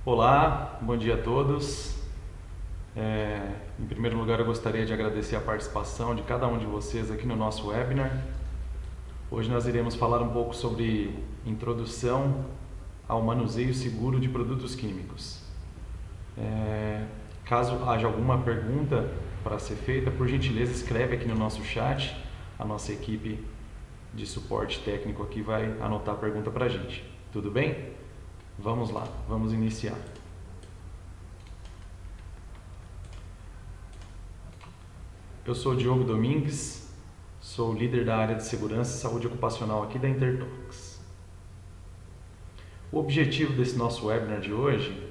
Olá, bom dia a todos. Em primeiro lugar, eu gostaria de agradecer a participação de cada um de vocês aqui no nosso webinar. Hoje nós iremos falar um pouco sobre introdução ao manuseio seguro de produtos químicos. Caso haja alguma pergunta para ser feita, por gentileza escreve aqui no nosso chat. A nossa equipe de suporte técnico aqui vai anotar a pergunta para a gente. Tudo bem? Vamos lá, vamos iniciar. Eu sou o Diogo Domingues, sou líder da área de segurança e saúde ocupacional aqui da Intertox. O objetivo desse nosso webinar de hoje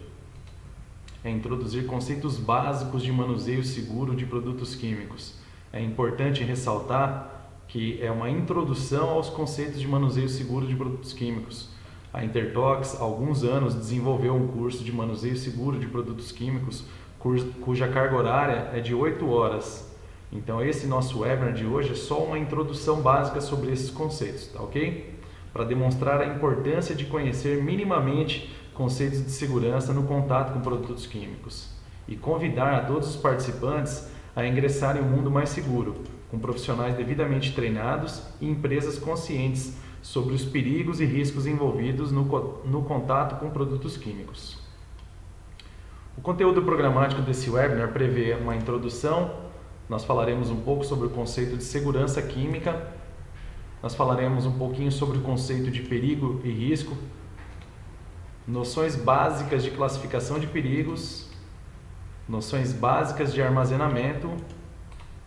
é introduzir conceitos básicos de manuseio seguro de produtos químicos. É importante ressaltar que é uma introdução aos conceitos de manuseio seguro de produtos químicos. A Intertox, há alguns anos, desenvolveu um curso de manuseio seguro de produtos químicos, cuja carga horária é de 8 horas. Então, esse nosso webinar de hoje é só uma introdução básica sobre esses conceitos, tá ok? Para demonstrar a importância de conhecer minimamente conceitos de segurança no contato com produtos químicos e convidar a todos os participantes a ingressarem em um mundo mais seguro, com profissionais devidamente treinados e empresas conscientes sobre os perigos e riscos envolvidos no contato com produtos químicos. O conteúdo programático desse webinar prevê uma introdução. Nós falaremos um pouco sobre o conceito de segurança química, nós falaremos um pouquinho sobre o conceito de perigo e risco, noções básicas de classificação de perigos, noções básicas de armazenamento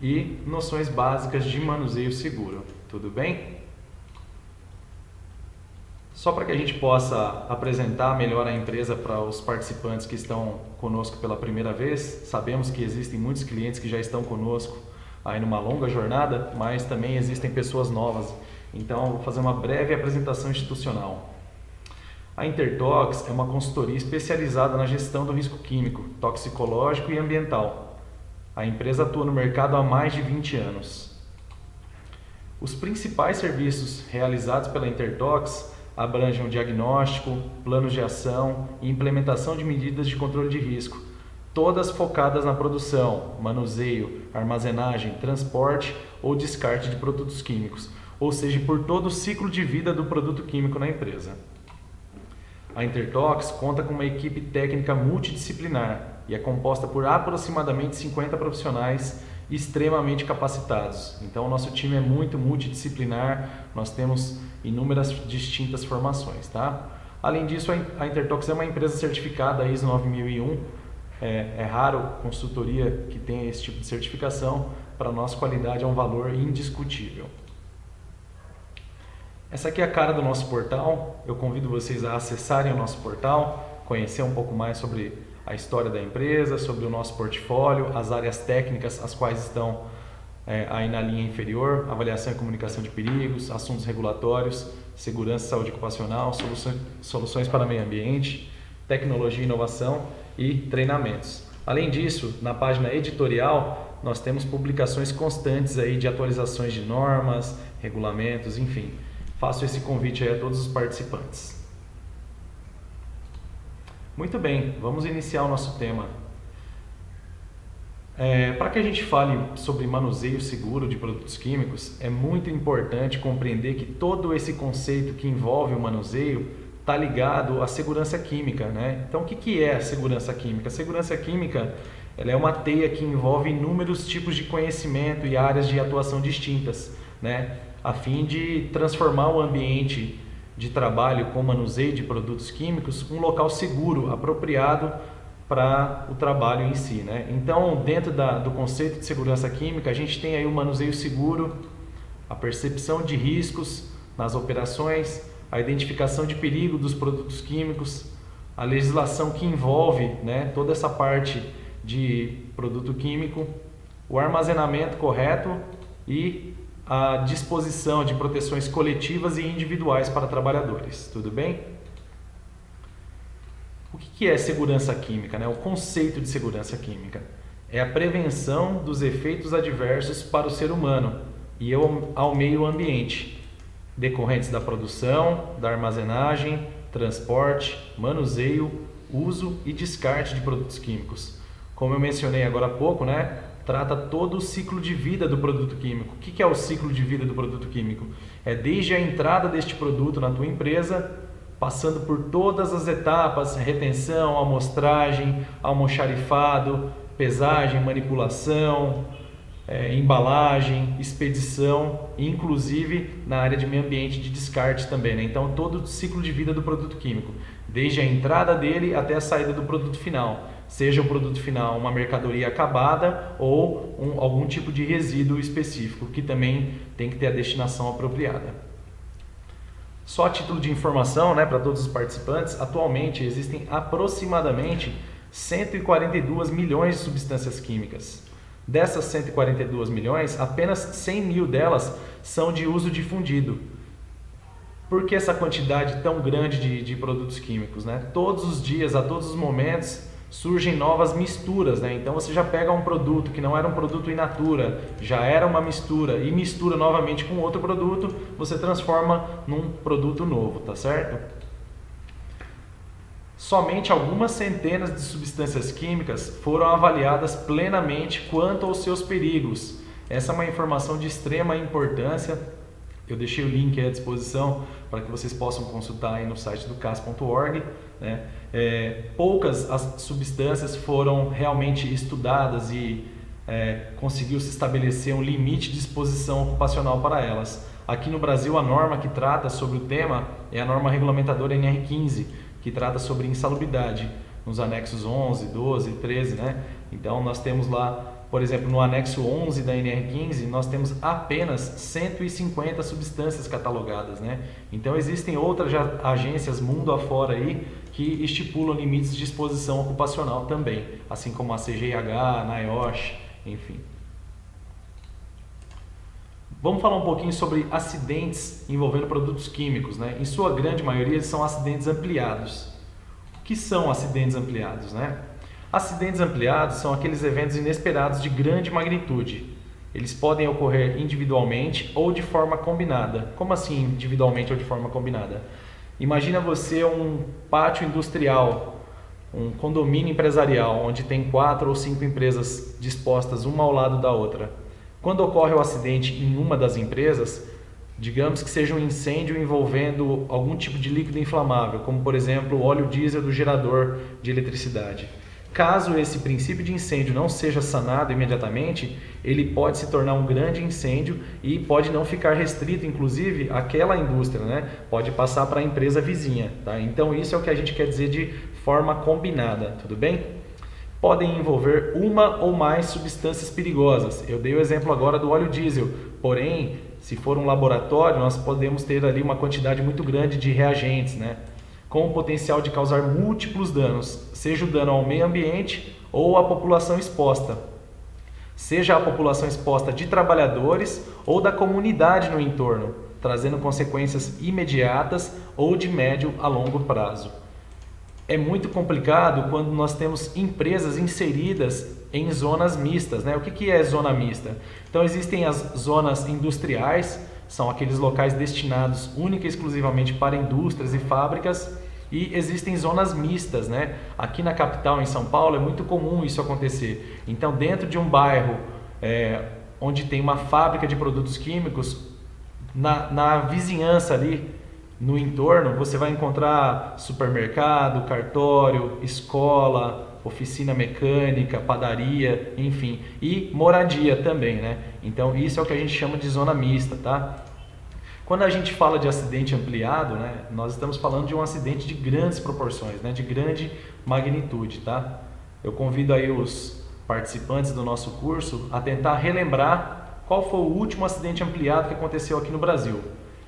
e noções básicas de manuseio seguro. Tudo bem? Só para que a gente possa apresentar melhor a empresa para os participantes que estão conosco pela primeira vez, sabemos que existem muitos clientes que já estão conosco aí numa longa jornada, mas também existem pessoas novas. Então, eu vou fazer uma breve apresentação institucional. A Intertox é uma consultoria especializada na gestão do risco químico, toxicológico e ambiental. A empresa atua no mercado há mais de 20 anos. Os principais serviços realizados pela Intertox abrangem o diagnóstico, planos de ação e implementação de medidas de controle de risco, todas focadas na produção, manuseio, armazenagem, transporte ou descarte de produtos químicos, ou seja, por todo o ciclo de vida do produto químico na empresa. A Intertox conta com uma equipe técnica multidisciplinar e é composta por aproximadamente 50 profissionais extremamente capacitados. Então, o nosso time é muito multidisciplinar, nós temos inúmeras distintas formações, tá? Além disso, a Intertox é uma empresa certificada ISO 9001. É raro consultoria que tenha esse tipo de certificação. Para nós, qualidade é um valor indiscutível. Essa aqui é a cara do nosso portal. Eu convido vocês a acessarem o nosso portal, conhecer um pouco mais sobre a história da empresa, sobre o nosso portfólio, as áreas técnicas, as quais estão aí na linha inferior: avaliação e comunicação de perigos, assuntos regulatórios, segurança e saúde ocupacional, soluções para meio ambiente, tecnologia e inovação e treinamentos. Além disso, na página editorial, nós temos publicações constantes aí de atualizações de normas, regulamentos, enfim. Faço esse convite aí a todos os participantes. Muito bem, vamos iniciar o nosso tema. Para que a gente fale sobre manuseio seguro de produtos químicos, é muito importante compreender que todo esse conceito que envolve o manuseio está ligado à segurança química, né? Então, o que é a segurança química? A segurança química, ela é uma teia que envolve inúmeros tipos de conhecimento e áreas de atuação distintas, né? A fim de transformar o ambiente de trabalho com manuseio de produtos químicos um local seguro, apropriado para o trabalho em si, né? Então, dentro do conceito de segurança química, a gente tem aí o manuseio seguro, a percepção de riscos nas operações, a identificação de perigo dos produtos químicos, a legislação que envolve, né, toda essa parte de produto químico, o armazenamento correto e a disposição de proteções coletivas e individuais para trabalhadores. Tudo bem? O que é segurança química, né? O conceito de segurança química é a prevenção dos efeitos adversos para o ser humano e ao meio ambiente, decorrentes da produção, da armazenagem, transporte, manuseio uso e descarte de produtos químicos. Como eu mencionei agora há pouco, né, trata todo o ciclo de vida do produto químico. O que é o ciclo de vida do produto químico? É desde a entrada deste produto na tua empresa, passando por todas as etapas, retenção, amostragem, almoxarifado, pesagem, manipulação, embalagem, expedição, inclusive na área de meio ambiente de descarte também, né? Então todo o ciclo de vida do produto químico, desde a entrada dele até a saída do produto final, seja o produto final uma mercadoria acabada ou algum tipo de resíduo específico, que também tem que ter a destinação apropriada. Só a título de informação, né, para todos os participantes, atualmente existem aproximadamente 142 milhões de substâncias químicas. Dessas 142 milhões, apenas 100 mil delas são de uso difundido. Por que essa quantidade tão grande de produtos químicos, né? Todos os dias, a todos os momentos, surgem novas misturas, né? Então você já pega um produto que não era um produto in natura, já era uma mistura e mistura novamente com outro produto, você transforma num produto novo, tá certo? Somente algumas centenas de substâncias químicas foram avaliadas plenamente quanto aos seus perigos. Essa é uma informação de extrema importância. Eu deixei o link à disposição para que vocês possam consultar aí no site do cas.org, né? Poucas as substâncias foram realmente estudadas e conseguiu-se estabelecer um limite de exposição ocupacional para elas. Aqui no Brasil, a norma que trata sobre o tema é a norma regulamentadora NR15, que trata sobre insalubridade, nos anexos 11, 12, 13, né? Então nós temos lá, por exemplo, no anexo 11 da NR15, nós temos apenas 150 substâncias catalogadas, né? Então existem outras agências mundo afora aí que estipulam limites de exposição ocupacional também, assim como a CGIH, a NIOSH, enfim. Vamos falar um pouquinho sobre acidentes envolvendo produtos químicos, né? Em sua grande maioria são acidentes ampliados. O que são acidentes ampliados, né? Acidentes ampliados são aqueles eventos inesperados de grande magnitude. Eles podem ocorrer individualmente ou de forma combinada. Como assim individualmente ou de forma combinada? Imagina você um pátio industrial, um condomínio empresarial, onde tem 4 ou 5 empresas dispostas uma ao lado da outra. Quando ocorre o acidente em uma das empresas, digamos que seja um incêndio envolvendo algum tipo de líquido inflamável, como por exemplo o óleo diesel do gerador de eletricidade. Caso esse princípio de incêndio não seja sanado imediatamente, ele pode se tornar um grande incêndio e pode não ficar restrito, inclusive, àquela indústria, né? Pode passar para a empresa vizinha, tá? Então isso é o que a gente quer dizer de forma combinada, tudo bem? Podem envolver uma ou mais substâncias perigosas. Eu dei o exemplo agora do óleo diesel, porém, se for um laboratório, nós podemos ter ali uma quantidade muito grande de reagentes, né? Com o potencial de causar múltiplos danos, seja o dano ao meio ambiente ou à população exposta. Seja a população exposta de trabalhadores ou da comunidade no entorno, trazendo consequências imediatas ou de médio a longo prazo. É muito complicado quando nós temos empresas inseridas em zonas mistas, né? O que é zona mista? Então existem as zonas industriais, são aqueles locais destinados única e exclusivamente para indústrias e fábricas, e existem zonas mistas, né? Aqui na capital, em São Paulo, é muito comum isso acontecer. Então dentro de um bairro onde tem uma fábrica de produtos químicos, na vizinhança ali, no entorno, você vai encontrar supermercado, cartório, escola, oficina mecânica, padaria, enfim, e moradia também, né? Então isso é o que a gente chama de zona mista, tá? Quando a gente fala de acidente ampliado, né, nós estamos falando de um acidente de grandes proporções, né, de grande magnitude, tá? Eu convido aí os participantes do nosso curso a tentar relembrar qual foi o último acidente ampliado que aconteceu aqui no Brasil.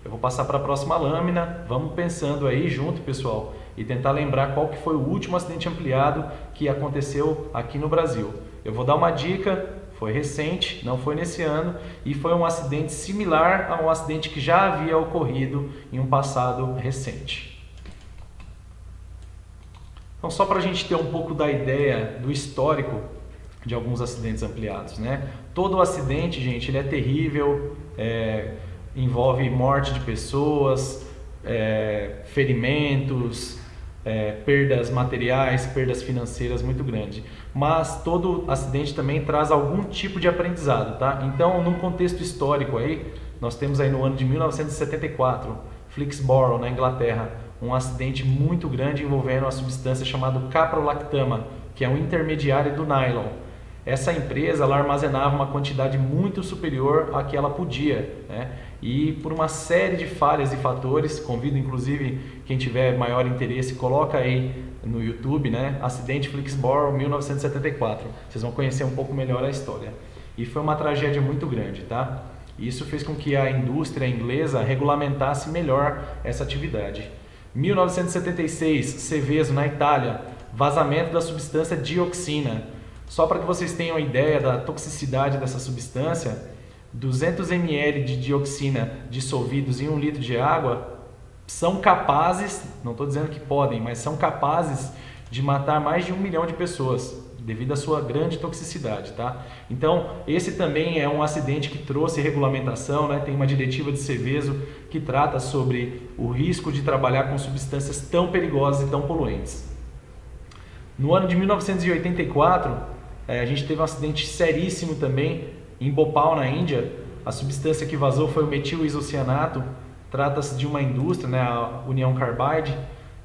Eu vou passar para a próxima lâmina, vamos pensando aí junto, pessoal, e tentar lembrar qual que foi o último acidente ampliado que aconteceu aqui no Brasil. Eu vou dar uma dica, foi recente, não foi nesse ano, e foi um acidente similar a um acidente que já havia ocorrido em um passado recente. Então, só para a gente ter um pouco da ideia do histórico de alguns acidentes ampliados, né? Todo acidente, gente, ele é terrível, envolve morte de pessoas, ferimentos, perdas materiais, perdas financeiras muito grandes. Mas todo acidente também traz algum tipo de aprendizado, tá? Então, num contexto histórico aí, nós temos aí no ano de 1974, Flixborough, na Inglaterra, um acidente muito grande envolvendo a substância chamada caprolactama, que é um intermediário do nylon. Essa empresa ela armazenava uma quantidade muito superior à que ela podia, né? E por uma série de falhas e fatores, convido inclusive quem tiver maior interesse, coloca aí no YouTube, né? Acidente Flixborough 1974. Vocês vão conhecer um pouco melhor a história. E foi uma tragédia muito grande, tá? Isso fez com que a indústria inglesa regulamentasse melhor essa atividade. 1976, Seveso, na Itália, vazamento da substância dioxina. Só para que vocês tenham ideia da toxicidade dessa substância, 200 ml de dioxina dissolvidos em 1 litro de água são capazes, não estou dizendo que podem, mas são capazes de matar mais de 1 milhão de pessoas, devido à sua grande toxicidade, tá? Então, esse também é um acidente que trouxe regulamentação, né? Tem uma diretiva de Seveso que trata sobre o risco de trabalhar com substâncias tão perigosas e tão poluentes. No ano de 1984, a gente teve um acidente seríssimo também em Bhopal, na Índia. A substância que vazou foi o metil-isocianato. Trata-se de uma indústria, né, a Union Carbide,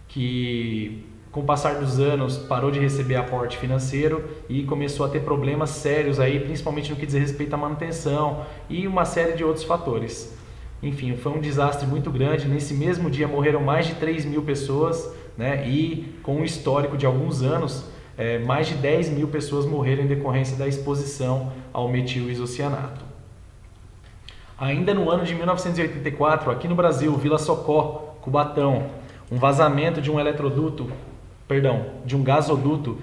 que com o passar dos anos parou de receber aporte financeiro e começou a ter problemas sérios aí, principalmente no que diz respeito à manutenção e uma série de outros fatores. Enfim, foi um desastre muito grande. Nesse mesmo dia morreram mais de 3 mil pessoas, né, e com um histórico de alguns anos, mais de 10 mil pessoas morreram em decorrência da exposição ao metil-isocianato. Ainda no ano de 1984, aqui no Brasil, Vila Socó, Cubatão, um vazamento de um gasoduto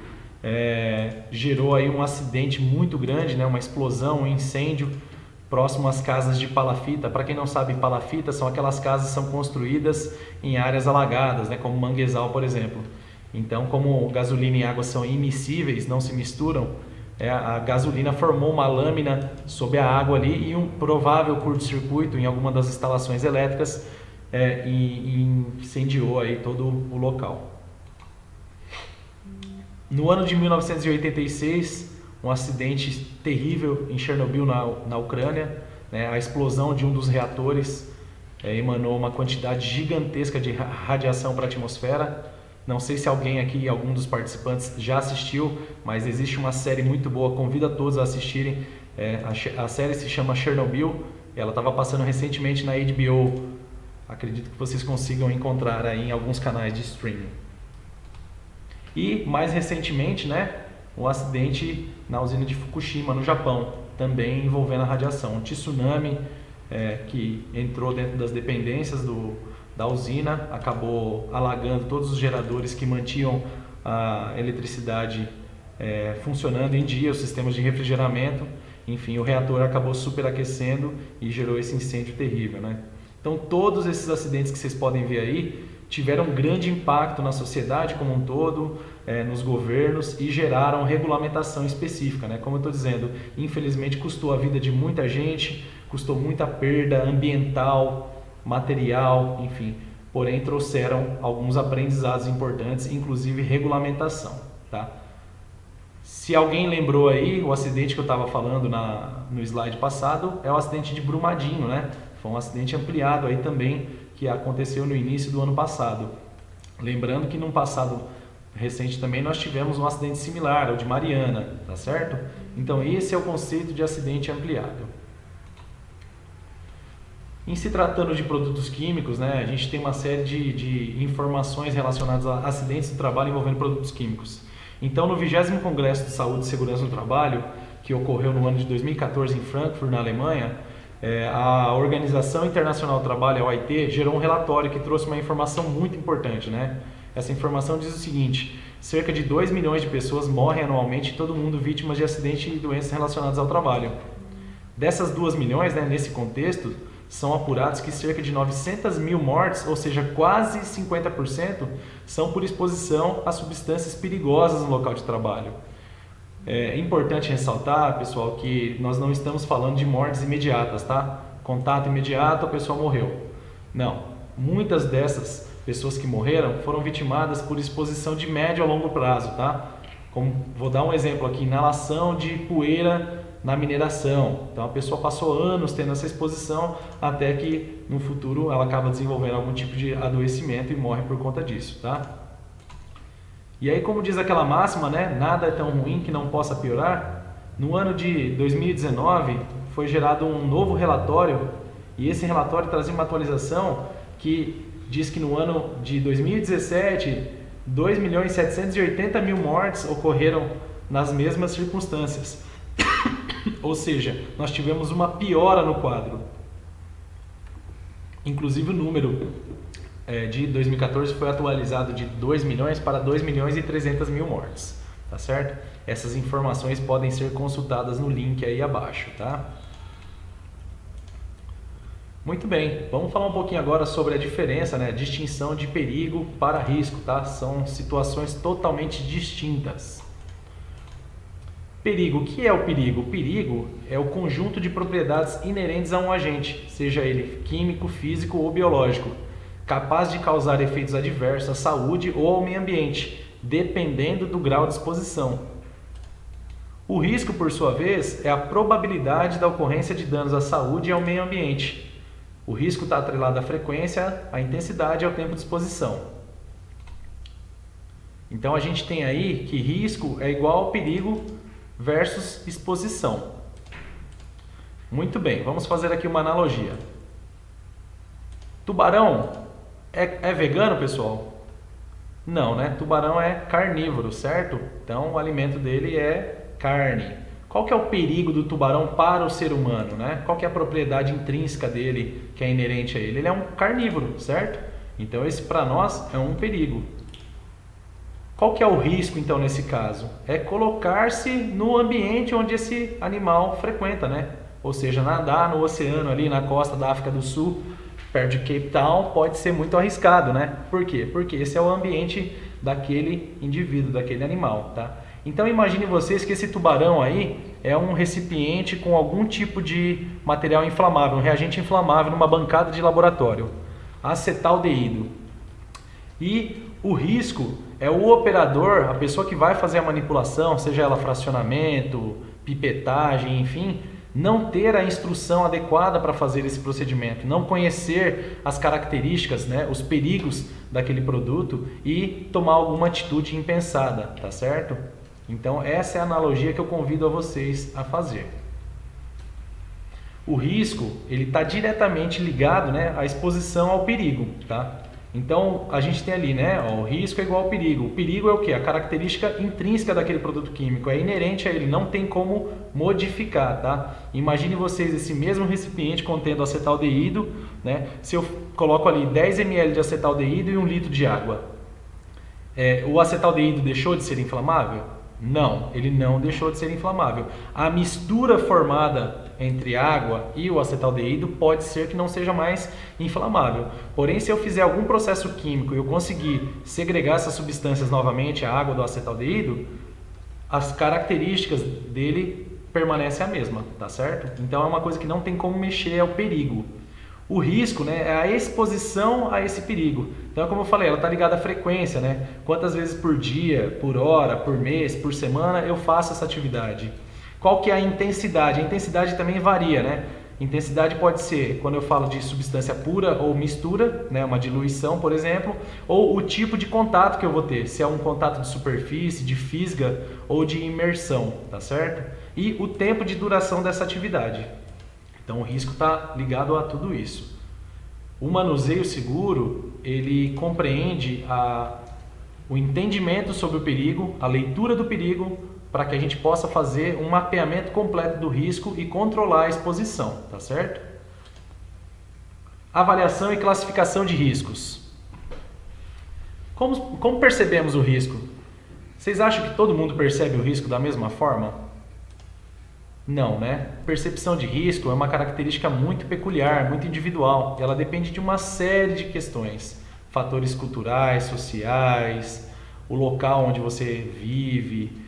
gerou aí um acidente muito grande, né? Uma explosão, um incêndio próximo às casas de palafita. Para quem não sabe, palafita são aquelas casas que são construídas em áreas alagadas, né? Como Manguezal, por exemplo. Então, como gasolina e água são immiscíveis, não se misturam, a gasolina formou uma lâmina sob a água ali e um provável curto-circuito em alguma das instalações elétricas e incendiou aí todo o local. No ano de 1986, um acidente terrível em Chernobyl, na Ucrânia, né? A explosão de um dos reatores emanou uma quantidade gigantesca de radiação para a atmosfera. Não sei se alguém aqui, algum dos participantes já assistiu, mas existe uma série muito boa, convido a todos a assistirem. A série se chama Chernobyl, ela estava passando recentemente na HBO. Acredito que vocês consigam encontrar aí em alguns canais de streaming. E mais recentemente, né, um acidente na usina de Fukushima, no Japão, também envolvendo a radiação. Um tsunami que entrou dentro das dependências da usina, acabou alagando todos os geradores que mantinham a eletricidade funcionando em dia, os sistemas de refrigeramento. Enfim, o reator acabou superaquecendo e gerou esse incêndio terrível, né? Então, todos esses acidentes que vocês podem ver aí tiveram um grande impacto na sociedade como um todo, nos governos, e geraram regulamentação específica, né? Como eu estou dizendo, infelizmente custou a vida de muita gente, custou muita perda ambiental, material, enfim, porém trouxeram alguns aprendizados importantes, inclusive regulamentação, tá? Se alguém lembrou aí, o acidente que eu estava falando no slide passado é o acidente de Brumadinho, né? Foi um acidente ampliado aí também, que aconteceu no início do ano passado. Lembrando que num passado recente também nós tivemos um acidente similar, o de Mariana, tá certo? Então esse é o conceito de acidente ampliado. Em se tratando de produtos químicos, né, a gente tem uma série de informações relacionadas a acidentes do trabalho envolvendo produtos químicos. Então, no 20º Congresso de Saúde e Segurança no Trabalho, que ocorreu no ano de 2014 em Frankfurt, na Alemanha, a Organização Internacional do Trabalho, a OIT, gerou um relatório que trouxe uma informação muito importante, né? Essa informação diz o seguinte: cerca de 2 milhões de pessoas morrem anualmente, todo mundo vítimas de acidentes e doenças relacionadas ao trabalho. Dessas 2 milhões, né, nesse contexto, são apurados que cerca de 900 mil mortes, ou seja, quase 50%, são por exposição a substâncias perigosas no local de trabalho. É importante ressaltar, pessoal, que nós não estamos falando de mortes imediatas, tá? Contato imediato, a pessoa morreu. Não. Muitas dessas pessoas que morreram foram vitimadas por exposição de médio a longo prazo, tá? Como, vou dar um exemplo aqui, inalação de poeira na mineração. Então a pessoa passou anos tendo essa exposição até que no futuro ela acaba desenvolvendo algum tipo de adoecimento e morre por conta disso, tá? E aí, como diz aquela máxima, né? Nada é tão ruim que não possa piorar. No ano de 2019 foi gerado um novo relatório e esse relatório trazia uma atualização que diz que no ano de 2017 2.780.000 mortes ocorreram nas mesmas circunstâncias. Ou seja, nós tivemos uma piora no quadro. Inclusive o número de 2014 foi atualizado de 2 milhões para 2.300.000 mortes, tá certo? Essas informações podem ser consultadas no link aí abaixo, tá? Muito bem, vamos falar um pouquinho agora sobre a diferença, né? Distinção de perigo para risco, tá? São situações totalmente distintas. Perigo, o que é o perigo? O perigo é o conjunto de propriedades inerentes a um agente, seja ele químico, físico ou biológico, capaz de causar efeitos adversos à saúde ou ao meio ambiente, dependendo do grau de exposição. O risco, por sua vez, é a probabilidade da ocorrência de danos à saúde e ao meio ambiente. O risco está atrelado à frequência, à intensidade e ao tempo de exposição. Então a gente tem aí que risco é igual ao perigo versus exposição. Muito bem, vamos fazer aqui uma analogia. Tubarão é vegano, pessoal? Não, né? Tubarão é carnívoro, certo? Então o alimento dele é carne. Qual que é o perigo do tubarão para o ser humano, né? Qual que é a propriedade intrínseca dele que é inerente a ele? Ele é um carnívoro, certo? Então esse para nós é um perigo. Qual que é o risco então nesse caso? É colocar-se no ambiente onde esse animal frequenta, né? Ou seja, nadar no oceano ali na costa da África do Sul, perto de Cape Town, pode ser muito arriscado, né? Por quê? Porque esse é o ambiente daquele indivíduo, daquele animal, tá? Então imagine vocês que esse tubarão aí é um recipiente com algum tipo de material inflamável, um reagente inflamável numa bancada de laboratório, acetaldeído. E o risco é o operador, a pessoa que vai fazer a manipulação, seja ela fracionamento, pipetagem, enfim, não ter a instrução adequada para fazer esse procedimento, não conhecer as características, né, os perigos daquele produto e tomar alguma atitude impensada, tá certo? Então essa é a analogia que eu convido a vocês a fazer. O risco, ele está diretamente ligado, né, à exposição ao perigo, tá? Então a gente tem ali, né, ó, o risco é igual ao perigo. O perigo é o quê? A característica intrínseca daquele produto químico, é inerente a ele, não tem como modificar, tá? Imagine vocês esse mesmo recipiente contendo acetaldeído, né? Se eu coloco ali 10 ml de acetaldeído e 1 litro de água, o acetaldeído deixou de ser inflamável? Não, ele não deixou de ser inflamável. A mistura formada entre água e o acetaldeído pode ser que não seja mais inflamável. Porém, se eu fizer algum processo químico e eu conseguir segregar essas substâncias novamente, a água do acetaldeído, as características dele permanecem a mesma, tá certo? Então é uma coisa que não tem como mexer, é o perigo. O risco, né, é a exposição a esse perigo. Então, como eu falei, ela está ligada à frequência, né? Quantas vezes por dia, por hora, por mês, por semana eu faço essa atividade. Qual que é a intensidade? A intensidade também varia, né? Intensidade pode ser quando eu falo de substância pura ou mistura, né, uma diluição, por exemplo, ou o tipo de contato que eu vou ter, se é um contato de superfície, de fisga ou de imersão, tá certo? E o tempo de duração dessa atividade. Então o risco está ligado a tudo isso. O manuseio seguro, ele compreende o entendimento sobre o perigo, a leitura do perigo, para que a gente possa fazer um mapeamento completo do risco e controlar a exposição, tá certo? Avaliação e classificação de riscos. Como percebemos o risco? Vocês acham que todo mundo percebe o risco da mesma forma? Não, né? Percepção de risco é uma característica muito peculiar, muito individual. Ela depende de uma série de questões. Fatores culturais, sociais, o local onde você vive.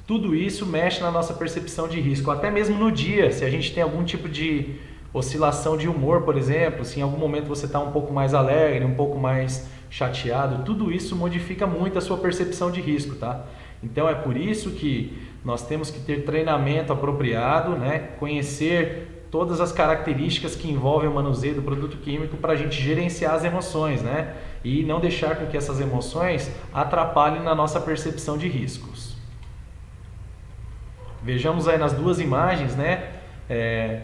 Tudo isso mexe na nossa percepção de risco. Até mesmo no dia, se a gente tem algum tipo de oscilação de humor, por exemplo, se em algum momento você está um pouco mais alegre, um pouco mais chateado, tudo isso modifica muito a sua percepção de risco, tá? Então é por isso que nós temos que ter treinamento apropriado, né? Conhecer todas as características que envolvem o manuseio do produto químico para a gente gerenciar as emoções, né? E não deixar com que essas emoções atrapalhem na nossa percepção de riscos. Vejamos aí nas duas imagens, né?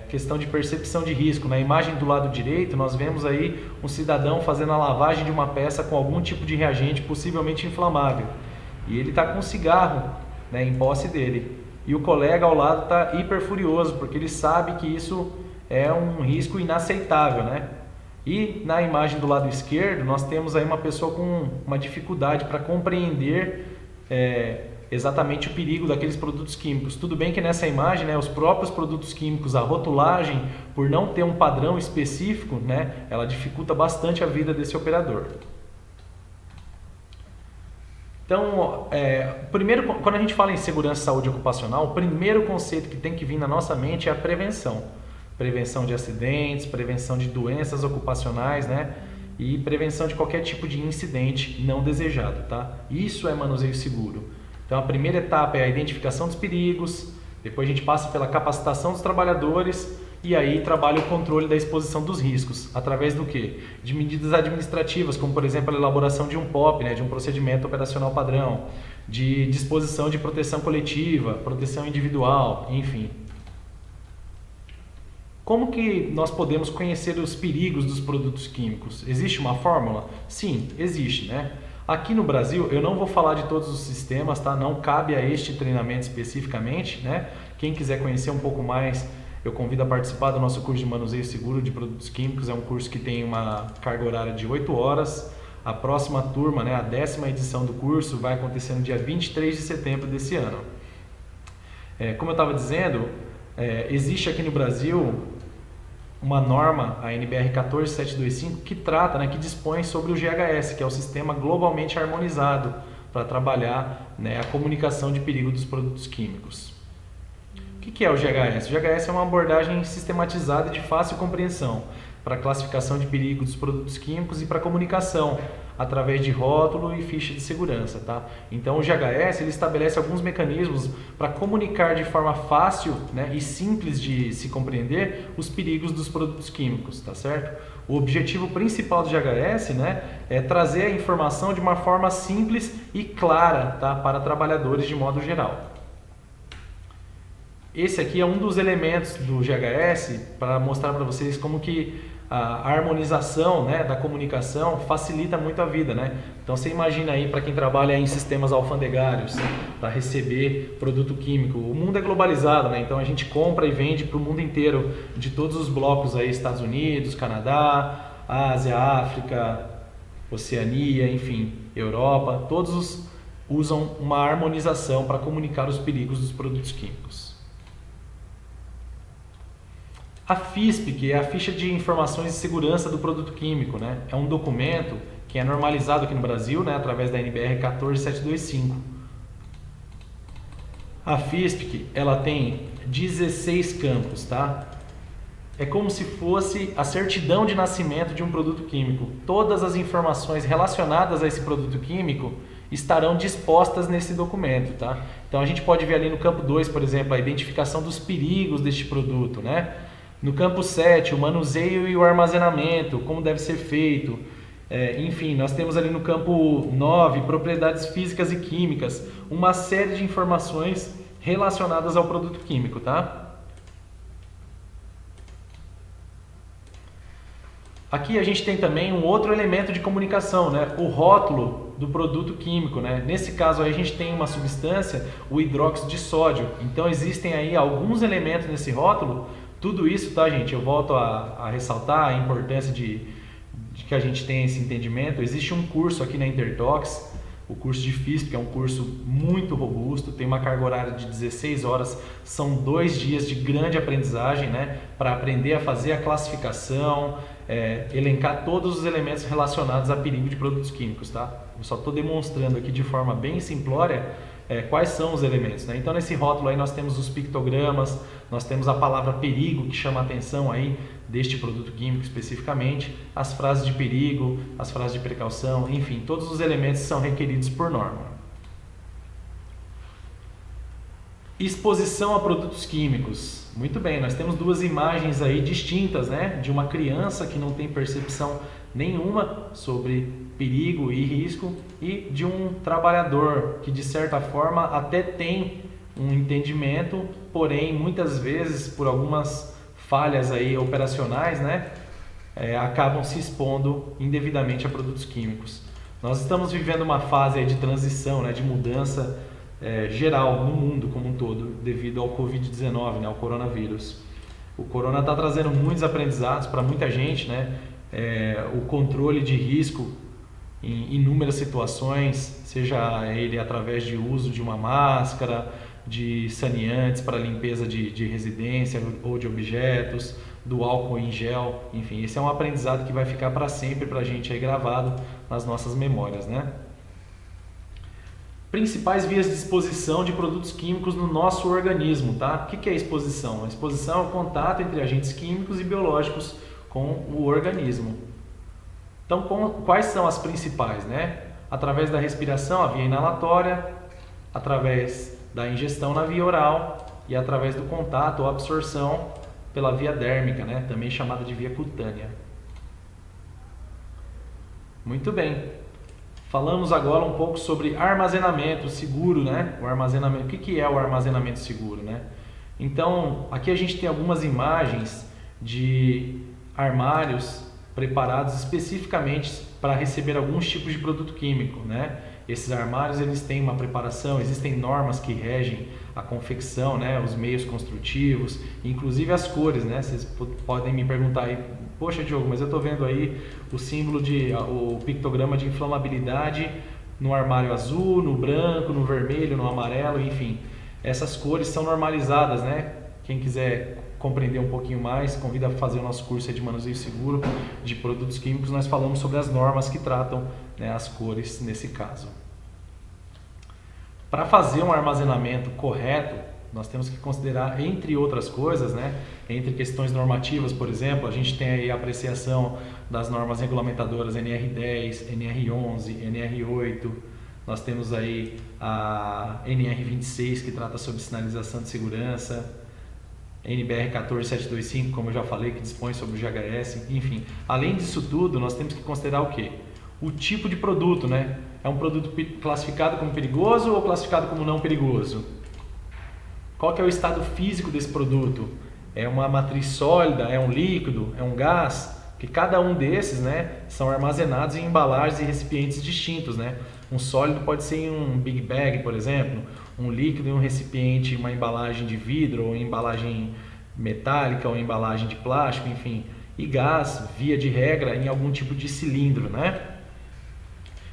Questão de percepção de risco. Na imagem do lado direito, nós vemos aí um cidadão fazendo a lavagem de uma peça com algum tipo de reagente possivelmente inflamável. E ele está com um cigarro, né, em posse dele. E o colega ao lado está hiper furioso, porque ele sabe que isso é um risco inaceitável, né? E na imagem do lado esquerdo, nós temos aí uma pessoa com uma dificuldade para compreender exatamente o perigo daqueles produtos químicos. Tudo bem que nessa imagem, né, os próprios produtos químicos, a rotulagem, por não ter um padrão específico, né, ela dificulta bastante a vida desse operador. Então, primeiro, quando a gente fala em segurança e saúde ocupacional, o primeiro conceito que tem que vir na nossa mente é a prevenção. Prevenção de acidentes, prevenção de doenças ocupacionais, né? E prevenção de qualquer tipo de incidente não desejado, tá? Isso é manuseio seguro. Então, a primeira etapa é a identificação dos perigos, depois a gente passa pela capacitação dos trabalhadores e aí trabalha o controle da exposição dos riscos, através do quê? De medidas administrativas, como por exemplo a elaboração de um POP, né, de um procedimento operacional padrão, de disposição de proteção coletiva, proteção individual, enfim. Como que nós podemos conhecer os perigos dos produtos químicos? Existe uma fórmula? Sim, existe, né? Aqui no Brasil, eu não vou falar de todos os sistemas, tá? Não cabe a este treinamento especificamente, né? Quem quiser conhecer um pouco mais, eu convido a participar do nosso curso de manuseio seguro de produtos químicos. É um curso que tem uma carga horária de 8 horas. A próxima turma, né, a 10ª edição do curso, vai acontecer no dia 23 de setembro desse ano. Como eu estava dizendo, existe aqui no Brasil uma norma, a NBR 14725, que trata, né, que dispõe sobre o GHS, que é o Sistema Globalmente Harmonizado para trabalhar, né, a comunicação de perigo dos produtos químicos. O que é o GHS? O GHS é uma abordagem sistematizada e de fácil compreensão para a classificação de perigo dos produtos químicos e para a comunicação através de rótulo e ficha de segurança, tá? Então o GHS ele estabelece alguns mecanismos para comunicar de forma fácil, né, e simples de se compreender os perigos dos produtos químicos, tá certo? O objetivo principal do GHS, né, é trazer a informação de uma forma simples e clara, tá, para trabalhadores de modo geral. Esse aqui é um dos elementos do GHS para mostrar para vocês como que a harmonização, né, da comunicação facilita muito a vida, né? Então você imagina aí para quem trabalha em sistemas alfandegários, para receber produto químico. O mundo é globalizado, né? Então a gente compra e vende para o mundo inteiro, de todos os blocos aí, Estados Unidos, Canadá, Ásia, África, Oceania, enfim, Europa, todos usam uma harmonização para comunicar os perigos dos produtos químicos. A FISP, que é a Ficha de Informações de Segurança do Produto Químico, né? É um documento que é normalizado aqui no Brasil, né? Através da NBR 14725. A FISP, ela tem 16 campos, tá? É como se fosse a certidão de nascimento de um produto químico. Todas as informações relacionadas a esse produto químico estarão dispostas nesse documento, tá? Então a gente pode ver ali no campo 2, por exemplo, a identificação dos perigos deste produto, né? No campo 7, o manuseio e o armazenamento, como deve ser feito. Enfim, nós temos ali no campo 9, propriedades físicas e químicas, uma série de informações relacionadas ao produto químico, tá? Aqui a gente tem também um outro elemento de comunicação, né? O rótulo do produto químico, né? Nesse caso aí a gente tem uma substância, o hidróxido de sódio. Então existem aí alguns elementos nesse rótulo. Tudo isso, tá, gente? Eu volto a ressaltar a importância de que a gente tenha esse entendimento. Existe um curso aqui na Intertox, o curso de FISP, que é um curso muito robusto, tem uma carga horária de 16 horas, são 2 dias de grande aprendizagem, né? Para aprender a fazer a classificação, elencar todos os elementos relacionados a perigo de produtos químicos, tá? Eu só estou demonstrando aqui de forma bem simplória quais são os elementos, né? Então nesse rótulo aí nós temos os pictogramas, nós temos a palavra perigo que chama a atenção aí deste produto químico especificamente, as frases de perigo, as frases de precaução, enfim, todos os elementos são requeridos por norma. Exposição a produtos químicos. Muito bem, nós temos duas imagens aí distintas, né? De uma criança que não tem percepção nenhuma sobre perigo e risco e de um trabalhador que de certa forma até tem um entendimento, porém muitas vezes por algumas falhas aí operacionais, né? Acabam se expondo indevidamente a produtos químicos. Nós estamos vivendo uma fase aí de transição, né? De mudança geral no mundo como um todo, devido ao Covid-19, né, ao coronavírus. O corona está trazendo muitos aprendizados para muita gente, né? O controle de risco em inúmeras situações, seja ele através de uso de uma máscara, de saneantes para limpeza de residência ou de objetos, do álcool em gel, enfim, esse é um aprendizado que vai ficar para sempre para a gente aí gravado nas nossas memórias, né? Principais vias de exposição de produtos químicos no nosso organismo, tá? O que é exposição? A exposição é o contato entre agentes químicos e biológicos com o organismo. Então, quais são as principais, né? Através da respiração, a via inalatória, através da ingestão na via oral e através do contato ou absorção pela via dérmica, né? Também chamada de via cutânea. Muito bem. Falamos agora um pouco sobre armazenamento seguro, né? O armazenamento. O que é o armazenamento seguro, né? Então, aqui a gente tem algumas imagens de armários preparados especificamente para receber alguns tipos de produto químico, né? Esses armários eles têm uma preparação, existem normas que regem a confecção, né? Os meios construtivos, inclusive as cores, né? Vocês podem me perguntar aí, poxa Diogo, mas eu estou vendo aí o símbolo o pictograma de inflamabilidade no armário azul, no branco, no vermelho, no amarelo, enfim. Essas cores são normalizadas, né? Quem quiser compreender um pouquinho mais, convido a fazer o nosso curso de manuseio seguro de produtos químicos. Nós falamos sobre as normas que tratam, né, as cores nesse caso. Para fazer um armazenamento correto, nós temos que considerar, entre outras coisas, né, entre questões normativas, por exemplo, a gente tem aí a apreciação das normas regulamentadoras NR10, NR11, NR8, nós temos aí a NR26 que trata sobre sinalização de segurança, NBR 14725, como eu já falei, que dispõe sobre o GHS, enfim. Além disso tudo, nós temos que considerar o quê? O tipo de produto, né? É um produto classificado como perigoso ou classificado como não perigoso? Qual que é o estado físico desse produto? É uma matriz sólida? É um líquido? É um gás? Que cada um desses, né, são armazenados em embalagens e recipientes distintos, né? Um sólido pode ser em um big bag, por exemplo, um líquido em um recipiente, uma embalagem de vidro, ou embalagem metálica, ou embalagem de plástico, enfim. E gás, via de regra, em algum tipo de cilindro, né?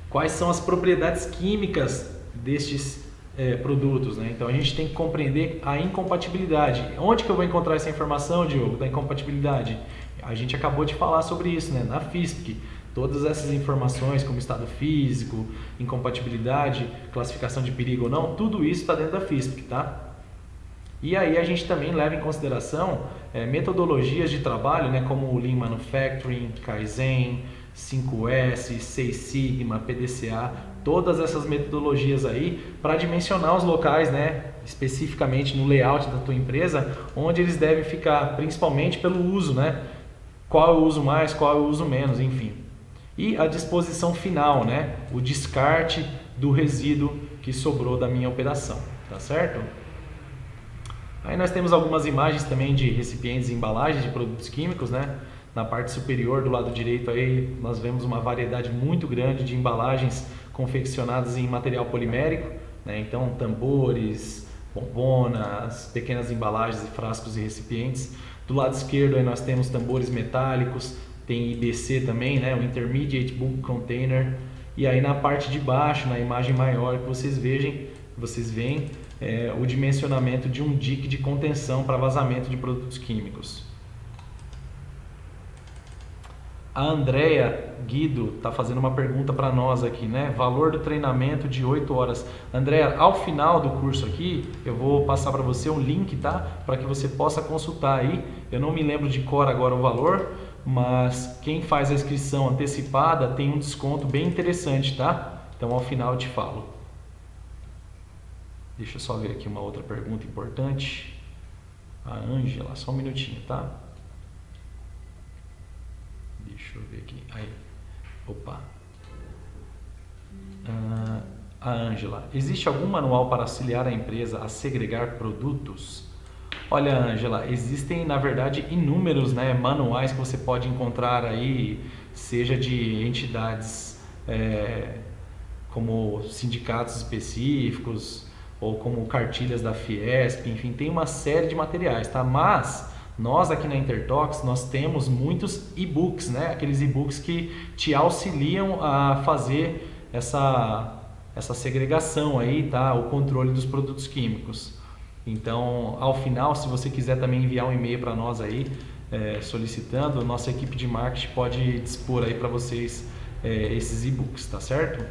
Quais são as propriedades químicas destes produtos, né? Então a gente tem que compreender a incompatibilidade. Onde que eu vou encontrar essa informação, Diogo, da incompatibilidade? A gente acabou de falar sobre isso, né? Na FISPIC. Todas essas informações, como estado físico, incompatibilidade, classificação de perigo ou não, tudo isso está dentro da FISPIC, tá? E aí a gente também leva em consideração metodologias de trabalho, né, como o Lean Manufacturing, Kaizen, 5S, 6 Sigma, PDCA, todas essas metodologias aí para dimensionar os locais, né, especificamente no layout da tua empresa, onde eles devem ficar, principalmente pelo uso, né? Qual eu uso mais, qual eu uso menos, enfim. E a disposição final, né? O descarte do resíduo que sobrou da minha operação, tá certo? Aí nós temos algumas imagens também de recipientes e embalagens de produtos químicos, né? Na parte superior do lado direito aí nós vemos uma variedade muito grande de embalagens confeccionadas em material polimérico, né? Então tambores, bombonas, pequenas embalagens, frascos e recipientes. Do lado esquerdo aí nós temos tambores metálicos, tem IBC também, né? O Intermediate Bulk Container. E aí na parte de baixo, na imagem maior que vocês veem o dimensionamento de um dique de contenção para vazamento de produtos químicos. A Andrea Guido está fazendo uma pergunta para nós aqui, né? Valor do treinamento de 8 horas. Andrea, ao final do curso aqui, eu vou passar para você um link, tá? Para que você possa consultar aí. Eu não me lembro de cor agora o valor, mas quem faz a inscrição antecipada tem um desconto bem interessante, tá? Então ao final eu te falo. Deixa eu só ver aqui uma outra pergunta importante. A Ângela, só um minutinho, tá? Deixa eu ver aqui. Aí. Opa. A Ângela. Existe algum manual para auxiliar a empresa a segregar produtos? Olha, Ângela, existem na verdade inúmeros, né, manuais que você pode encontrar aí, seja de entidades como sindicatos específicos ou como cartilhas da Fiesp, enfim, tem uma série de materiais, tá? Mas nós aqui na Intertox, nós temos muitos e-books, né? Aqueles e-books que te auxiliam a fazer essa segregação aí, tá? O controle dos produtos químicos. Então, ao final, se você quiser também enviar um e-mail para nós aí, solicitando, nossa equipe de marketing pode dispor aí para vocês esses e-books, tá certo?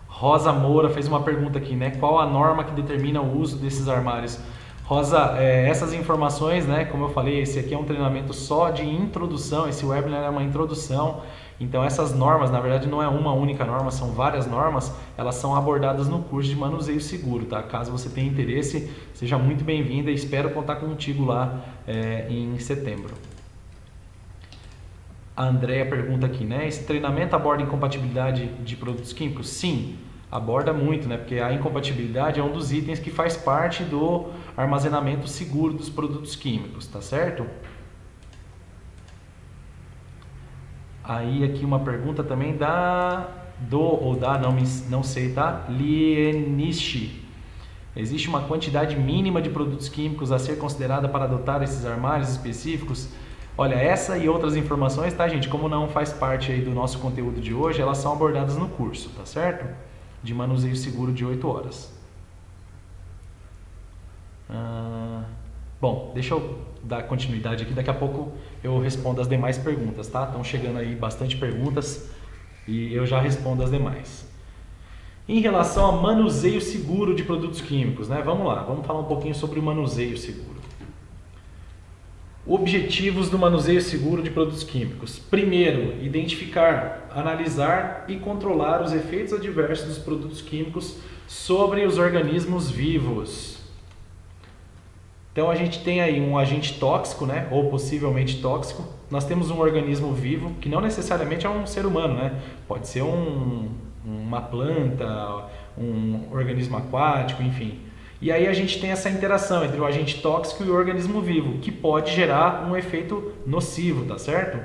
Rosa Moura fez uma pergunta aqui, né? Qual a norma que determina o uso desses armários? Rosa, essas informações, né? Como eu falei, esse aqui é um treinamento só de introdução, esse webinar é uma introdução. Então essas normas, na verdade não é uma única norma, são várias normas, elas são abordadas no curso de manuseio seguro, tá? Caso você tenha interesse, seja muito bem-vinda e espero contar contigo lá em setembro. A Andrea pergunta aqui, né? Esse treinamento aborda incompatibilidade de produtos químicos? Sim, aborda muito, né? Porque a incompatibilidade é um dos itens que faz parte do armazenamento seguro dos produtos químicos, tá certo? Aí aqui uma pergunta também não sei, tá? Lienishi. Existe uma quantidade mínima de produtos químicos a ser considerada para adotar esses armários específicos? Olha, essa e outras informações, tá, gente? Como não faz parte aí do nosso conteúdo de hoje, elas são abordadas no curso, tá certo? De manuseio seguro de 8 horas. Bom, deixa eu dar continuidade aqui, daqui a pouco eu respondo as demais perguntas, tá? Estão chegando aí bastante perguntas e eu já respondo as demais. Em relação a manuseio seguro de produtos químicos, né? Vamos lá, vamos falar um pouquinho sobre o manuseio seguro. Objetivos do manuseio seguro de produtos químicos. Primeiro, identificar, analisar e controlar os efeitos adversos dos produtos químicos sobre os organismos vivos. Então a gente tem aí um agente tóxico, né, ou possivelmente tóxico. Nós temos um organismo vivo, que não necessariamente é um ser humano, né? Pode ser uma planta, um organismo aquático, enfim. E aí a gente tem essa interação entre o agente tóxico e o organismo vivo, que pode gerar um efeito nocivo, tá certo?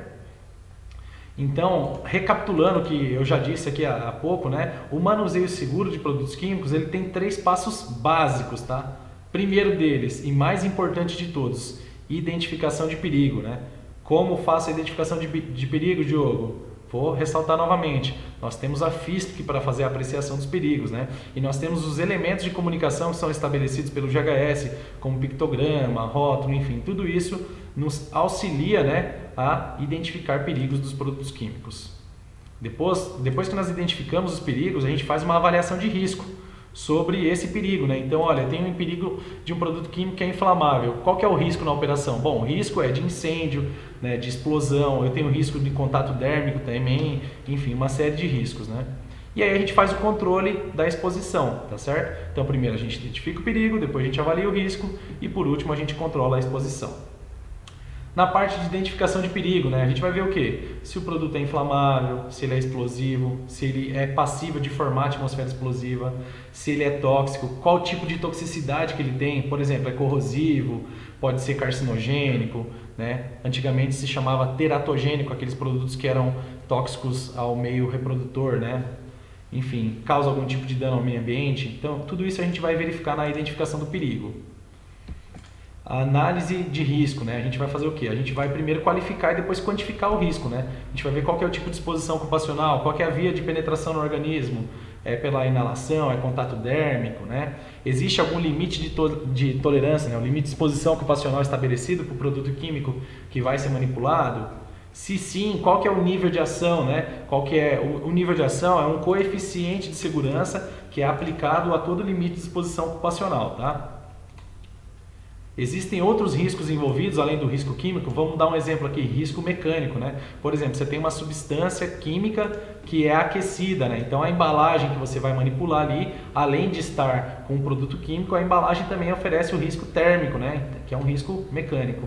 Então, recapitulando o que eu já disse aqui há pouco, né? O manuseio seguro de produtos químicos, ele tem 3 passos básicos, tá? Primeiro deles, e mais importante de todos, identificação de perigo, né? Como faço a identificação de perigo, Diogo? Vou ressaltar novamente, nós temos a FISP para fazer a apreciação dos perigos, né? E nós temos os elementos de comunicação que são estabelecidos pelo GHS, como pictograma, rótulo, enfim, tudo isso nos auxilia, né, a identificar perigos dos produtos químicos. Depois que nós identificamos os perigos, a gente faz uma avaliação de risco sobre esse perigo, né? Então, olha, tem um perigo de um produto químico que é inflamável. Qual que é o risco na operação? Bom, o risco é de incêndio, né, de explosão, eu tenho risco de contato dérmico também, enfim, uma série de riscos, né? E aí a gente faz o controle da exposição, tá certo? Então, primeiro a gente identifica o perigo, depois a gente avalia o risco e por último a gente controla a exposição. Na parte de identificação de perigo, né, a gente vai ver o quê? Se o produto é inflamável, se ele é explosivo, se ele é passível de formar atmosfera explosiva, se ele é tóxico, qual tipo de toxicidade que ele tem, por exemplo, é corrosivo, pode ser carcinogênico, né? Antigamente se chamava teratogênico, aqueles produtos que eram tóxicos ao meio reprodutor, né? Enfim, causa algum tipo de dano ao meio ambiente. Então, tudo isso a gente vai verificar na identificação do perigo. A análise de risco, né? A gente vai fazer o quê? A gente vai primeiro qualificar e depois quantificar o risco, né? A gente vai ver qual que é o tipo de exposição ocupacional, qual que é a via de penetração no organismo, É pela inalação, é contato dérmico, né? Existe algum limite de tolerância, né? O limite de exposição ocupacional estabelecido para o produto químico que vai ser manipulado? Se sim, qual que é o nível de ação, né? Qual que é o nível de ação? É um coeficiente de segurança que é aplicado a todo limite de exposição ocupacional, tá? Existem outros riscos envolvidos além do risco químico. Vamos dar um exemplo aqui, risco mecânico, né? Por exemplo, você tem uma substância química que é aquecida, né? Então a embalagem que você vai manipular ali, além de estar com um produto químico, a embalagem também oferece o risco térmico, né? Que é um risco mecânico.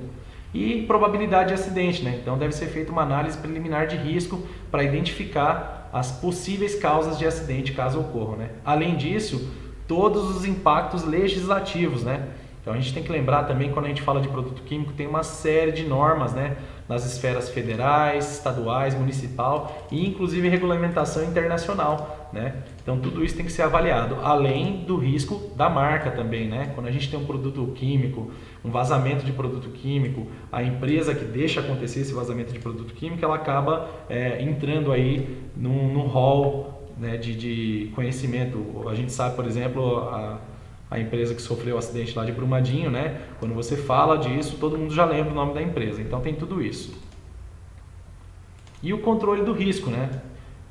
E probabilidade de acidente, né? Então deve ser feita uma análise preliminar de risco para identificar as possíveis causas de acidente caso ocorram, né? Além disso, todos os impactos legislativos, né? Então a gente tem que lembrar também, quando a gente fala de produto químico, tem uma série de normas, né, nas esferas federais, estaduais, municipal e inclusive regulamentação internacional, né? Então tudo isso tem que ser avaliado, além do risco da marca também, né? Quando a gente tem um produto químico, um vazamento de produto químico, a empresa que deixa acontecer esse vazamento de produto químico, ela acaba entrando aí num rol, né, de conhecimento. A gente sabe, por exemplo, a empresa que sofreu o acidente lá de Brumadinho, né? Quando você fala disso, todo mundo já lembra o nome da empresa. Então tem tudo isso. E o controle do risco, né?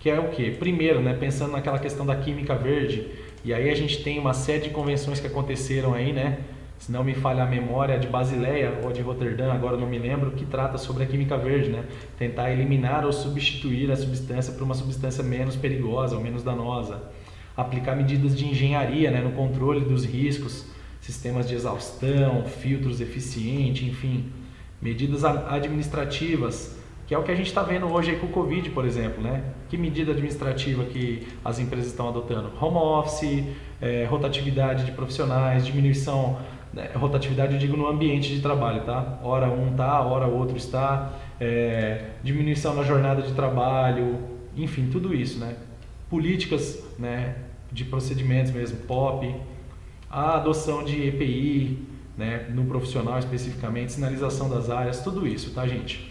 Que é o quê? Primeiro, né, pensando naquela questão da química verde, e aí a gente tem uma série de convenções que aconteceram aí, né? Se não me falha a memória, de Basileia ou de Roterdã, agora não me lembro, que trata sobre a química verde, né? Tentar eliminar ou substituir a substância por uma substância menos perigosa ou menos danosa. Aplicar medidas de engenharia, né, no controle dos riscos, sistemas de exaustão, filtros eficientes, enfim, medidas administrativas, que é o que a gente está vendo hoje aí com o Covid, por exemplo, né? Que medida administrativa que as empresas estão adotando? Home office, rotatividade de profissionais, diminuição, né? Rotatividade eu digo no ambiente de trabalho, tá? Hora um tá, hora outro está, diminuição na jornada de trabalho, enfim, tudo isso, né? Políticas, né, de procedimentos mesmo, POP, a adoção de EPI, né, no profissional especificamente, sinalização das áreas, tudo isso, tá, gente?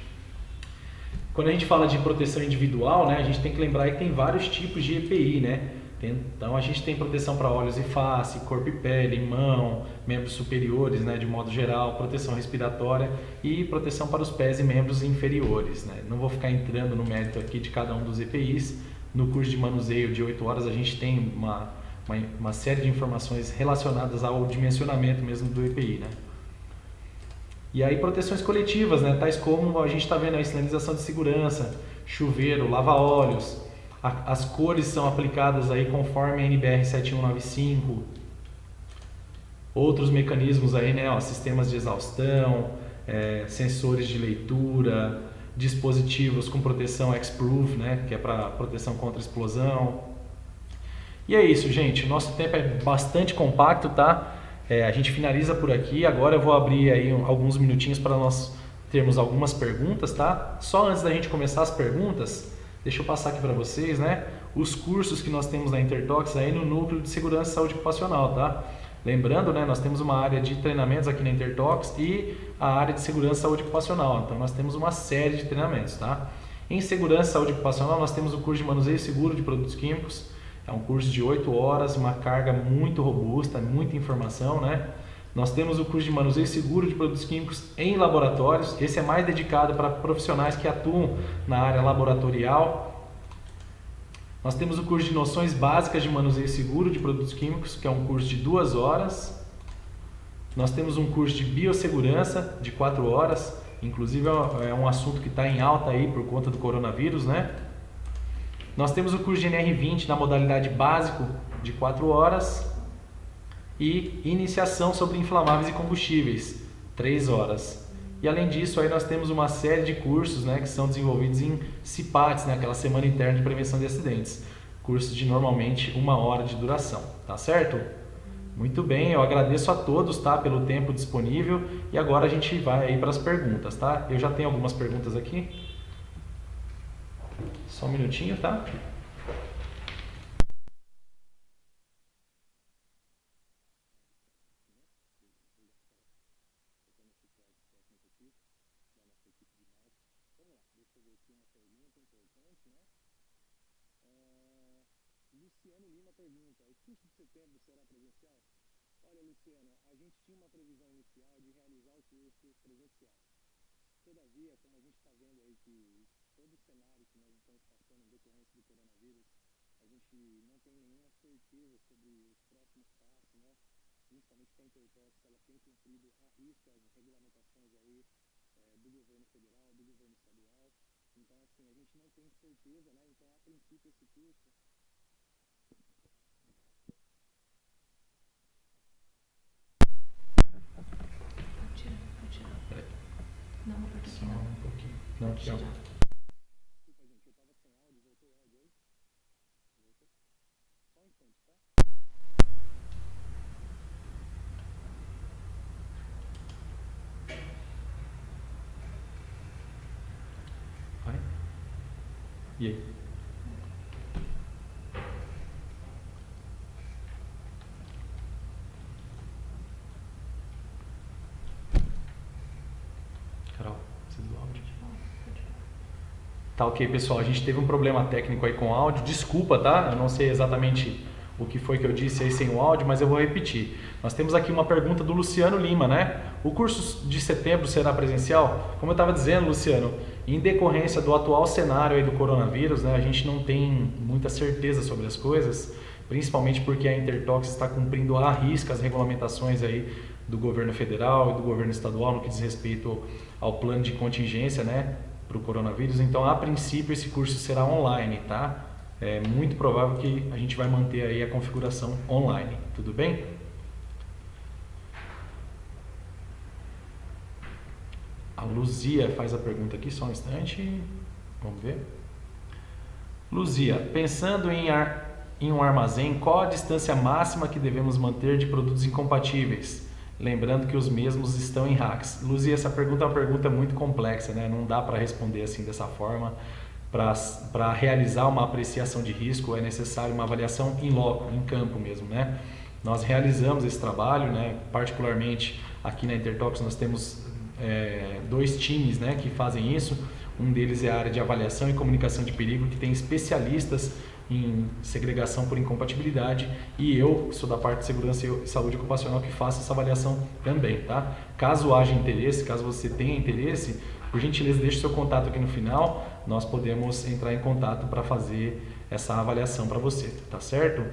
Quando a gente fala de proteção individual, né, a gente tem que lembrar que tem vários tipos de EPI, né? Então a gente tem proteção para olhos e face, corpo e pele, mão, membros superiores, né, de modo geral, proteção respiratória e proteção para os pés e membros inferiores, né? Não vou ficar entrando no mérito aqui de cada um dos EPIs. No curso de manuseio de 8 horas a gente tem uma série de informações relacionadas ao dimensionamento mesmo do EPI, né? E aí proteções coletivas, né? Tais como a gente está vendo aí, sinalização de segurança, chuveiro, lava-óleos, as cores são aplicadas aí conforme a NBR 7195, outros mecanismos aí, né? Ó, sistemas de exaustão, sensores de leitura, dispositivos com proteção X-Proof, né? Que é para proteção contra explosão. E é isso, gente. O nosso tempo é bastante compacto, tá? A gente finaliza por aqui. Agora eu vou abrir aí alguns minutinhos para nós termos algumas perguntas, tá? Só antes da gente começar as perguntas, deixa eu passar aqui para vocês, né? Os cursos que nós temos na Intertox aí no Núcleo de Segurança e Saúde Ocupacional, tá? Lembrando, né? Nós temos uma área de treinamentos aqui na Intertox e a área de Segurança e Saúde Ocupacional. Então nós temos uma série de treinamentos, tá? Em Segurança e Saúde Ocupacional nós temos o curso de Manuseio Seguro de Produtos Químicos. É um curso de 8 horas, uma carga muito robusta, muita informação, né? Nós temos o curso de manuseio seguro de produtos químicos em laboratórios. Esse é mais dedicado para profissionais que atuam na área laboratorial. Nós temos o curso de noções básicas de manuseio seguro de produtos químicos, que é um curso de 2 horas. Nós temos um curso de biossegurança de 4 horas. Inclusive é um assunto que está em alta aí por conta do coronavírus, né? Nós temos o curso de NR20 na modalidade básico de 4 horas e iniciação sobre inflamáveis e combustíveis, 3 horas. E além disso, aí nós temos uma série de cursos, né, que são desenvolvidos em CIPATs, né, aquela Semana Interna de Prevenção de Acidentes. Cursos de normalmente 1 hora de duração, tá certo? Muito bem, eu agradeço a todos, tá, pelo tempo disponível e agora a gente vai aí para as perguntas, tá? Eu já tenho algumas perguntas aqui. Só um minutinho, tá? Luciano Lima curso de setembro será presencial? Olha, Luciano, a gente tinha uma previsão inicial de realizar o curso presencial. Todavia, como a gente está vendo aí que todo o cenário que nós estamos passando em decorrência do coronavírus, a gente não tem nenhuma certeza sobre os próximos passos, né? Principalmente que a Intertox, ela tem cumprido à risca as regulamentações aí do governo federal, do governo estadual. Então, assim, a gente não tem certeza, né? Então, a princípio, esse curso... Pode tirar. Não, não pode Só tirar. um pouquinho. Não, aqui, ó. Desculpa, gente, eu tava sem áudio, voltou o áudio aí? Voltou? Só um instante, tá? Vai. E aí? Carol, precisa do áudio aqui. Tá ok, pessoal. A gente teve um problema técnico aí com o áudio. Desculpa, tá? Eu não sei exatamente o que foi que eu disse aí sem o áudio, mas eu vou repetir. Nós temos aqui uma pergunta do Luciano Lima, né? O curso de setembro será presencial? Como eu estava dizendo, Luciano, em decorrência do atual cenário aí do coronavírus, né? A gente não tem muita certeza sobre as coisas, principalmente porque a Intertox está cumprindo à risca as regulamentações aí do governo federal e do governo estadual no que diz respeito ao plano de contingência, né? Para o coronavírus. Então, a princípio, esse curso será online, tá? É muito provável que a gente vai manter aí a configuração online, tudo bem? A Luzia faz a pergunta aqui, só um instante, vamos ver. Luzia, pensando em um armazém, qual a distância máxima que devemos manter de produtos incompatíveis? Lembrando que os mesmos estão em racks. Luzia, essa pergunta é uma pergunta muito complexa, né? Não dá para responder assim dessa forma. Para realizar uma apreciação de risco é necessário uma avaliação in loco, em campo mesmo, né? Nós realizamos esse trabalho, né? Particularmente aqui na Intertox nós temos dois times, né, que fazem isso. Um deles é a área de avaliação e comunicação de perigo, que tem especialistas em segregação por incompatibilidade, e eu sou da parte de segurança e saúde ocupacional que faço essa avaliação também, tá? Caso haja interesse, caso você tenha interesse, por gentileza deixe seu contato aqui no final, nós podemos entrar em contato para fazer essa avaliação para você, tá certo?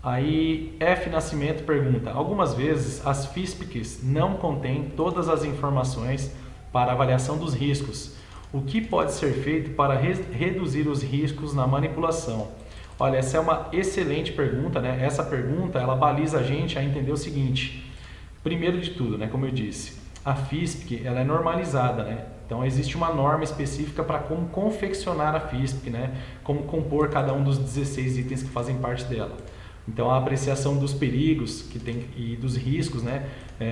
Aí F Nascimento pergunta: algumas vezes as FISPICs não contêm todas as informações para avaliação dos riscos. O que pode ser feito para reduzir os riscos na manipulação? Olha, essa é uma excelente pergunta, né? Essa pergunta, ela baliza a gente a entender o seguinte. Primeiro de tudo, né, como eu disse, a FISPIC, ela é normalizada, né? Então existe uma norma específica para como confeccionar a FISPIC, né? Como compor cada um dos 16 itens que fazem parte dela. Então a apreciação dos perigos e dos riscos, né,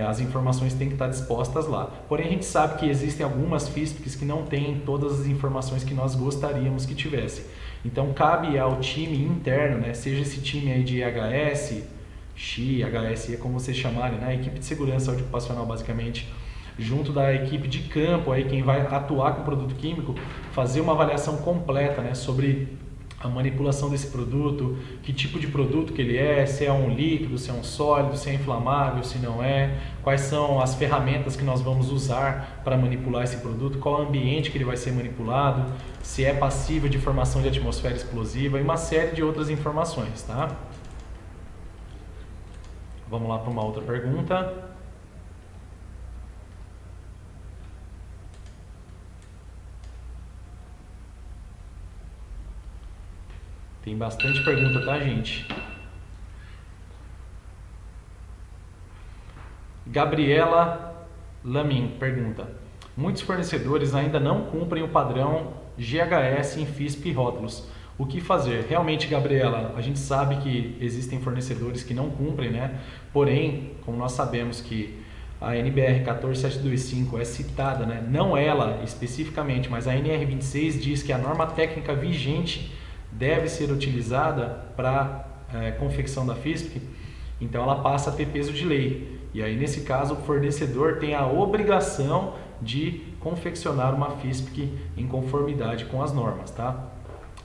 as informações têm que estar dispostas lá. Porém a gente sabe que existem algumas FISPICs que não têm todas as informações que nós gostaríamos que tivesse. Então cabe ao time interno, né, seja esse time aí de IHS, XI, HSE, como vocês chamarem, né, a equipe de segurança ocupacional basicamente, junto da equipe de campo, aí quem vai atuar com o produto químico, fazer uma avaliação completa, né, sobre a manipulação desse produto, que tipo de produto que ele é, se é um líquido, se é um sólido, se é inflamável, se não é, quais são as ferramentas que nós vamos usar para manipular esse produto, qual ambiente que ele vai ser manipulado, se é passível de formação de atmosfera explosiva e uma série de outras informações, tá? Vamos lá para uma outra pergunta. Tem bastante pergunta, tá, gente? Gabriela Lamin pergunta: muitos fornecedores ainda não cumprem o padrão GHS em FISP e rótulos. O que fazer? Realmente, Gabriela, a gente sabe que existem fornecedores que não cumprem, né? Porém, como nós sabemos que a NBR 14725 é citada, né? Não ela especificamente, mas a NR26 diz que a norma técnica vigente deve ser utilizada para confecção da FISP, então ela passa a ter peso de lei. E aí, nesse caso, o fornecedor tem a obrigação de confeccionar uma FISP em conformidade com as normas, tá?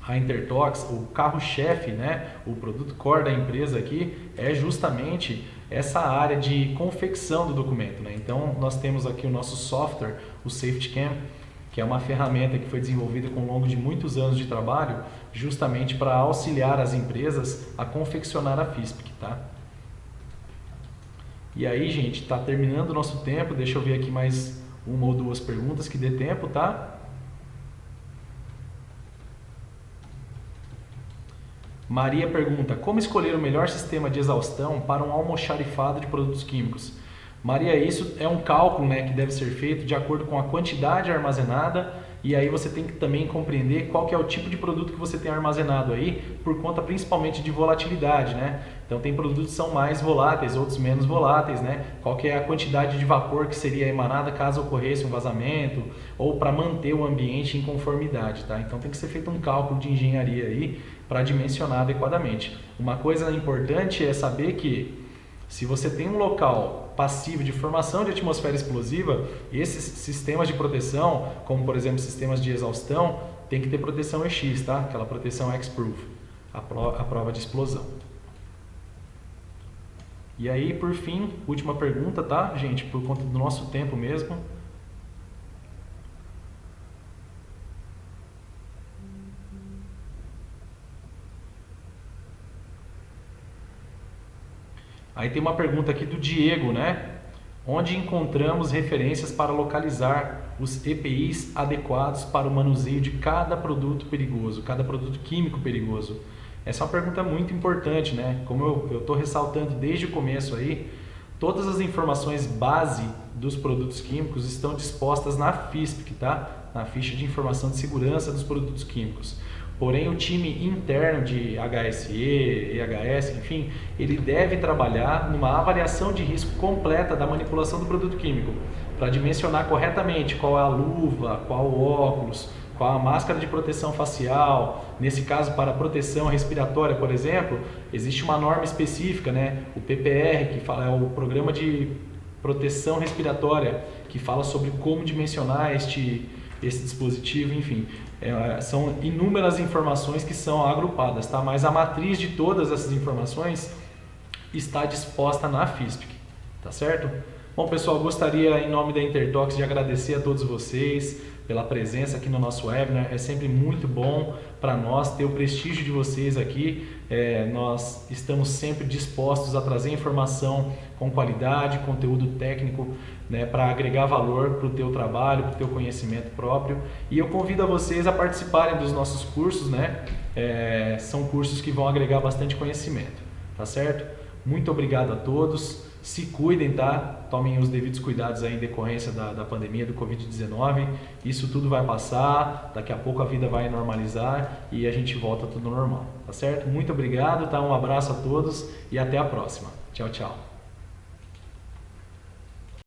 a Intertox, o carro-chefe, né, o produto core da empresa aqui é justamente essa área de confecção do documento, né? Então nós temos aqui o nosso software, o SafetyCam, que é uma ferramenta que foi desenvolvida ao longo de muitos anos de trabalho, justamente para auxiliar as empresas a confeccionar a FISPIC, tá? E aí, gente, está terminando o nosso tempo, deixa eu ver aqui mais uma ou duas perguntas que dê tempo, tá? Maria pergunta, como escolher o melhor sistema de exaustão para um almoxarifado de produtos químicos? Maria, isso é um cálculo, né, que deve ser feito de acordo com a quantidade armazenada, e aí você tem que também compreender qual que é o tipo de produto que você tem armazenado aí, por conta principalmente de volatilidade, né? Então tem produtos que são mais voláteis, outros menos voláteis, né? Qual que é a quantidade de vapor que seria emanada caso ocorresse um vazamento, ou para manter o ambiente em conformidade, tá? Então tem que ser feito um cálculo de engenharia aí para dimensionar adequadamente. Uma coisa importante é saber que se você tem um local passivo de formação de atmosfera explosiva, esses sistemas de proteção, como por exemplo sistemas de exaustão, tem que ter proteção EX, tá? Aquela proteção X-Proof, a prova de explosão. E aí, por fim, última pergunta, tá, gente? Por conta do nosso tempo mesmo. Aí tem uma pergunta aqui do Diego, né? Onde encontramos referências para localizar os EPIs adequados para o manuseio de cada produto perigoso, cada produto químico perigoso? Essa é uma pergunta muito importante, né? Como eu estou ressaltando desde o começo aí, todas as informações base dos produtos químicos estão dispostas na FISPIC, tá? Na ficha de informação de segurança dos produtos químicos. Porém, o time interno de HSE, EHS, enfim, ele deve trabalhar numa avaliação de risco completa da manipulação do produto químico, para dimensionar corretamente qual é a luva, qual o óculos, qual a máscara de proteção facial. Nesse caso, para proteção respiratória, por exemplo, existe uma norma específica, né? O PPR, que fala, é o Programa de Proteção Respiratória, que fala sobre como dimensionar esse dispositivo, enfim. São inúmeras informações que são agrupadas, tá? Mas a matriz de todas essas informações está disposta na FISPIC, tá certo? Bom, pessoal, gostaria, em nome da Intertox, de agradecer a todos vocês pela presença aqui no nosso webinar. É sempre muito bom para nós ter o prestígio de vocês aqui. Nós estamos sempre dispostos a trazer informação com qualidade, conteúdo técnico, né, para agregar valor para o teu trabalho, para o teu conhecimento próprio. E eu convido a vocês a participarem dos nossos cursos, né? São cursos que vão agregar bastante conhecimento, tá certo? Muito obrigado a todos. Se cuidem, tá? Tomem os devidos cuidados aí em decorrência da pandemia do Covid-19. Isso tudo vai passar, daqui a pouco a vida vai normalizar e a gente volta tudo normal, tá certo? Muito obrigado, tá? Um abraço a todos e até a próxima. Tchau, tchau.